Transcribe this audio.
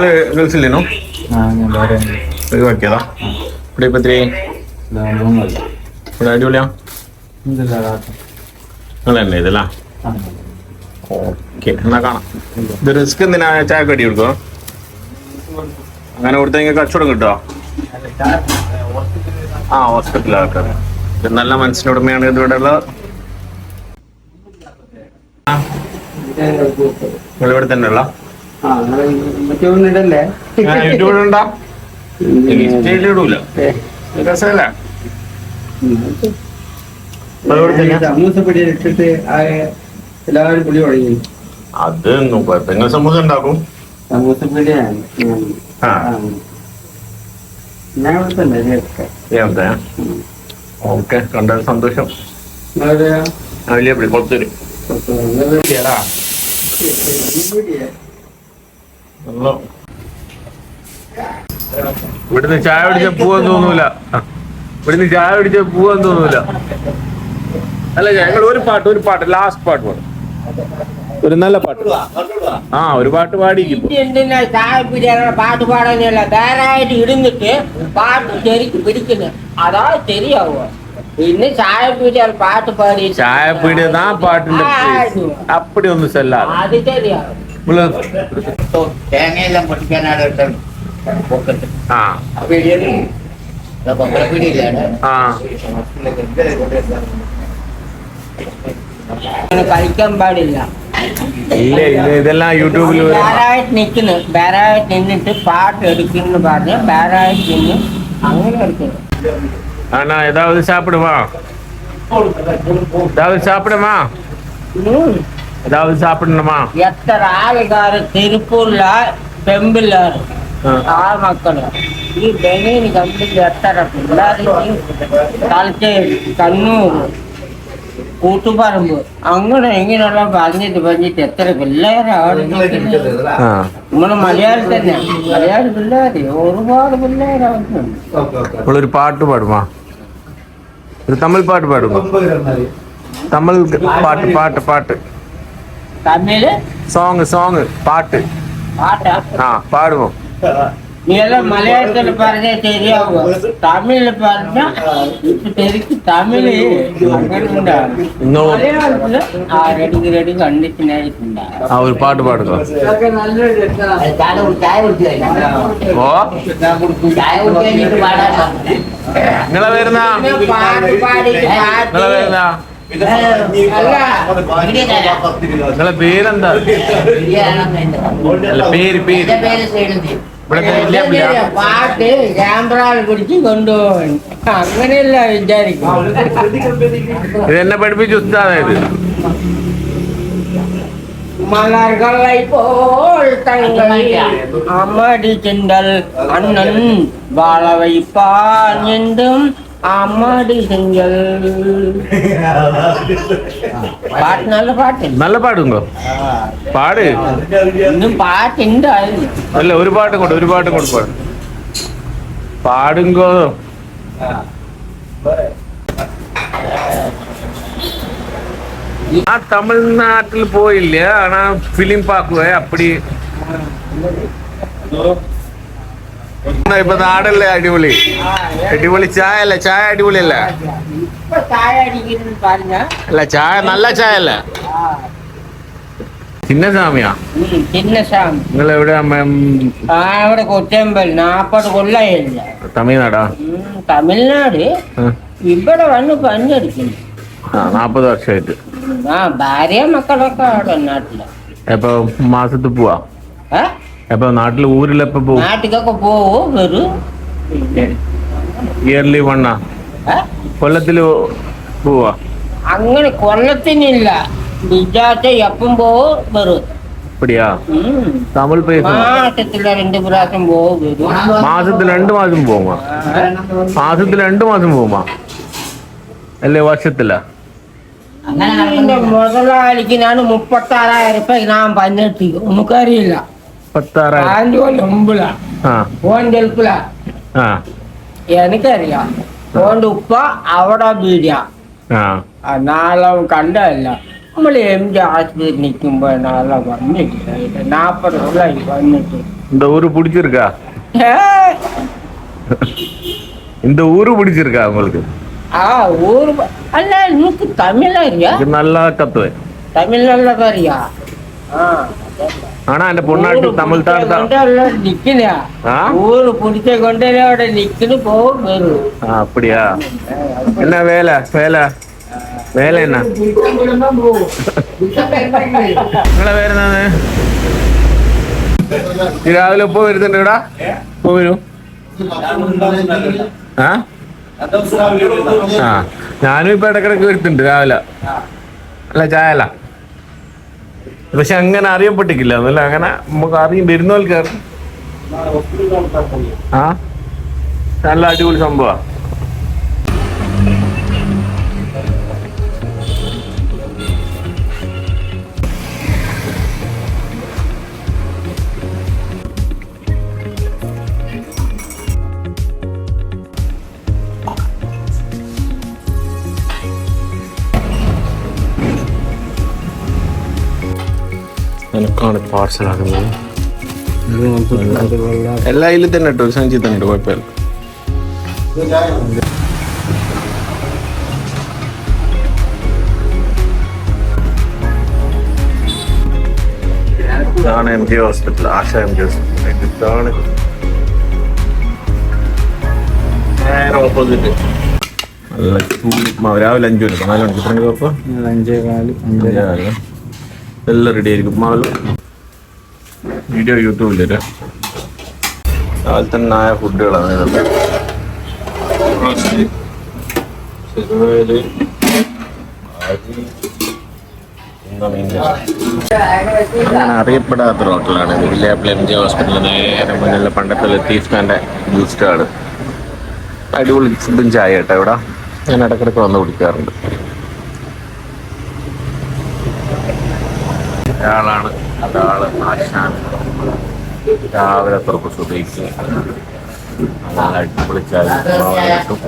നിങ്ങൾ ഗൾഫില്ലേനോ? ഒഴിവാക്കിയതാ? ഇവിടെ ഇപ്പൊ എത്രയായി? ഇവിടെ അടിപൊളിയാ? നിങ്ങൾ തന്നെ ഇതല്ല? ഓക്കെ, എന്നാ കാണാം. ഇത് റിസ്ക് എന്തിനാ? ചായ കടി കൊടുക്കോ? അങ്ങനെ കൊടുത്താൽ നിങ്ങൾക്ക് കച്ചവടം കിട്ടുമോ? ആ, ഹോസ്പിറ്റലിലെ ആൾക്കാർ. ഇത് നല്ല മനസ്സിനുടമയാണ് ഇതിവിടെ ഉള്ളത്. ഇവിടെ തന്നെ ഉള്ള യൂട്യൂബിലുണ്ടാ? ഇടൂല, രസമല്ല. അതൊന്നും കുഴപ്പമില്ല. സമൂസ ഉണ്ടാക്കും. ഓക്കെ, കണ്ടത് സന്തോഷം. വലിയ കൊളത്തൂര് ഇവിടുന്ന് ചായ പിടിച്ച പോവാൻ തോന്നൂല. ഇവിടുന്ന് ചായ പിടിച്ച പോവാൻ തോന്നൂല. അല്ല, ഞങ്ങൾ ഒരു പാട്ട് ലാസ്റ്റ് പാട്ട് പാടും. ഒരു നല്ല പാട്ട്. ആ, ഒരു പാട്ട് പാടിക്കും. ചായ പിടിക്കാനുള്ള പാട്ട് പാടാനല്ല, ധാരായിട്ട് ഇരുന്നിട്ട് പാട്ട് ശരിക്കും പിടിക്കുന്നത്. അതാ ശരിയാവുക. പിന്നെ ചായ പീടിയാൽ പാട്ട് പാടി ചായ പീടിയതാ പാട്ടിന്റെ അപ്പടി ഒന്നും സെല്ല. അത് ശരിയാവും. തേങ്ങയെല്ലാം പൊട്ടിക്കാനാണ് കളിക്കാൻ പാടില്ല. ഇല്ല, ഇതെല്ലാം യൂട്യൂബിൽ ബേറായിട്ട് നിൽക്കുന്നു. ബേറായിട്ട് നിന്നിട്ട് പാട്ട് എടുക്കുന്നു പറഞ്ഞ് ബേറായിട്ട് നിന്ന് അങ്ങനെ എടുക്കുന്നു. ஆனா ஏதாவது சாப்பிடுமா? ஏதாவது சாப்பிடுமா? ஏதாவது சாப்பிடணுமா? எத்தனை ஆளுகாரு திருப்பூர்ல பெம்பிள்ளாரு மக்கள் ഈ ബെനീൻ കമ്പനി എത്ര പിള്ളേർക്ക് തലശ്ശേരി, കണ്ണൂർ, കൂത്തുപറമ്പ് അങ്ങനെ ഇങ്ങനെയുള്ള പറഞ്ഞിട്ട് എത്ര പിള്ളേരാണ്. നമ്മള് മലയാളി തന്നെ, മലയാളി പിള്ളേര് ഒരുപാട് പിള്ളേരാണ്. ഒരു പാട്ട് പാടുമാ? ഒരു തമിഴ് പാട്ട് പാടുമോ? തമിഴ് പാട്ട് തമിഴ് സോങ് പാട്ട്. ആ, പാടുമോ? നീ എല്ലാം മലയാളത്തിൽ പറഞ്ഞാൽ ശരിയാവുക. തമിഴിൽ പറഞ്ഞാൽ ശരിക്കും തമിഴ് അങ്ങനെ ഉണ്ടാവും. മലയാളത്തില് റെഡി കണ്ടിട്ടുണ്ടായിട്ടുണ്ടാവും. ആ, ഒരു പാട്ട് പാടുക. നിങ്ങളെ വരുന്ന നിങ്ങളെ പേരെന്താ? പാട്ട് ക്യാമറ പിടിച്ച് കൊണ്ടുപോകാൻ അങ്ങനെയല്ല വിചാരിക്കും. ഇതെന്നെ പഠിപ്പിച്ചു ഉസ്താദായത്. മലർகளை போல் தங்களை அம்மடி சென்றல் அண்ணன் வாழ வைப்பான் என்றும் അമ്മടി സിംഗൽ. പാട്ട് നല്ല പാടുങ്കോ? പാട്. ഇന്നും പാട്ടുണ്ട്. അല്ല, ഒരു പാട്ടും കൊണ്ട് പാടുങ്കോ. ആ, തമിഴ്നാട്ടിൽ പോയില്ല. ആണാ ഫിലിം പാക്കുവേ അപ്പടി. ഇപ്പൊ നാടല്ലേ അടിപൊളി? ചായ അല്ലേ? ചായ അടിപൊളിയല്ലേ? അല്ല, ചായ നല്ല ചായ അല്ലേ? ചിന്നസ്വാമിയാ? നിങ്ങൾ എവിടെ? ഇവിടെ കൊച്ചമ്പൽ 40 കൊല്ലമില്ല. തമിഴ്നാടാ? തമിഴ്നാട്. ഇവിടെ വന്ന് പണിയെടുക്കുന്നു. 40 വർഷമായിട്ട്. ഭാര്യ മക്കളൊക്കെ അവിടെ നാട്ടില്. എപ്പൊ മാസത്തിൽ പോവാ? എപ്പൊ നാട്ടില് ഊരിലെപ്പോ പോവും? നാട്ടിലൊക്കെ പോവും. വരും ഇയർലി വണ്ണാ? കൊല്ലത്തില് പോവാ? അങ്ങനെ കൊല്ലത്തിനില്ല, വിചാരിച്ച എപ്പം പോവും വരും. அப்படியா? தமிழ் பேசும். மாசத்துல 2 പ്രാവശ്യം പോവും വരും. മാസത്തിൽ 2 മാസം പോവുമാ? മാസത്തിൽ 2 മാസം പോവുമാ? അല്ലേ വർഷത്തില? മുതലാളിക്ക് ഞാൻ 36,000 രൂപ ഞാൻ പഞ്ഞെത്തി. നമുക്കറിയില്ല. 36,000 ഫോൺ ഗൾഫില. എനിക്കറിയാം. ഫോണിന്റെ ഉപ്പ അവിടെ ബീഡിയ. നാളെ കണ്ടല്ല. നമ്മൾ MG ആശുപത്രി നിൽക്കുമ്പോ நல்லா വന്നിട്ടില്ല 40 കൊല്ലായി വന്നിട്ട്. இந்த ஊரு பிடிச்சிருக்கா? இந்த ஊரு பிடிச்சிருக்கா உங்களுக்கு? ஊர் அல்ல நீக்கு தமிழ் அறியா? நல்லா கத்துவேன். தமிழ் நல்லா அறியா? ஆனா என் பொண்ணாட்டு தமிழ் தான் நிக்கலையா? ஊரு பிடிச்ச கொண்டோட நிக்கணும் போகும் வரும். அப்படியா? என்ன வேலை வேலை വേല എന്നാ നിങ്ങളെ പേരെന്താണ്? രാവിലെ ഇപ്പൊ വരുന്നുണ്ട് ഇവിടെ? ഇപ്പൊ വരൂ. ആ ഞാനും ഇപ്പൊ ഇടക്കിടക്ക് വരുന്നുണ്ട് രാവിലെ. അല്ല ചായ അല്ല, പക്ഷെ അങ്ങനെ അറിയപ്പെട്ടിട്ടില്ല എന്നല്ല, അങ്ങനെ നമുക്ക് അറിയും വരുന്നവർക്ക്. ആ നല്ല അടിപൊളി സംഭവ. എനിക്കാണ് പാർസൽ ആകുന്നത്. എല്ലാ ഇതിൽ തന്നെ ഇട്ടു, ഒരു സഞ്ചി തന്നെ ഇട്ടു, കുഴപ്പമില്ല. ഇതാണ് MG ഹോസ്പിറ്റൽ, ആശ MG ഹോസ്പിറ്റൽ. ഇതാണ് നേരെ ഓപ്പോസിറ്റ്. നല്ല ചൂട് രാവിലെ 5 മണിക്ക് 4 മണിക്ക് ഇത്ര കുഴപ്പം 5:15 എല്ലാം റെഡി ആയിരിക്കും. ഉപ്മാവിൽ വീഡിയോ യൂട്യൂബിൽ തരാം. രാവിലെ തന്നെ ആയ ഫുഡുകളാണ് ഇതൊക്കെ. അങ്ങനെ അറിയപ്പെടാത്തൊരു ഹോട്ടലാണ് ഇത്. വില്യാപ്പിൾ MG ഹോസ്പിറ്റലിൽ നേരെ മുന്നിലുള്ള പണ്ടത്തെ ലത്തീഫ് ഖാൻ്റെ ജ്യൂസ് സ്റ്റാള്. അടിപൊളി ഫുഡും ചായ കേട്ടോ ഇവിടെ. ഞാൻ ഇടയ്ക്കിടയ്ക്ക് വന്ന് കുടിക്കാറുണ്ട്. ഒരാളാണ് ഒരാള് ആശാൻ. രാവിലെ തുറപ്പ് സുബൈക്ക് നല്ല അടിപൊളി ചായ കിട്ടും.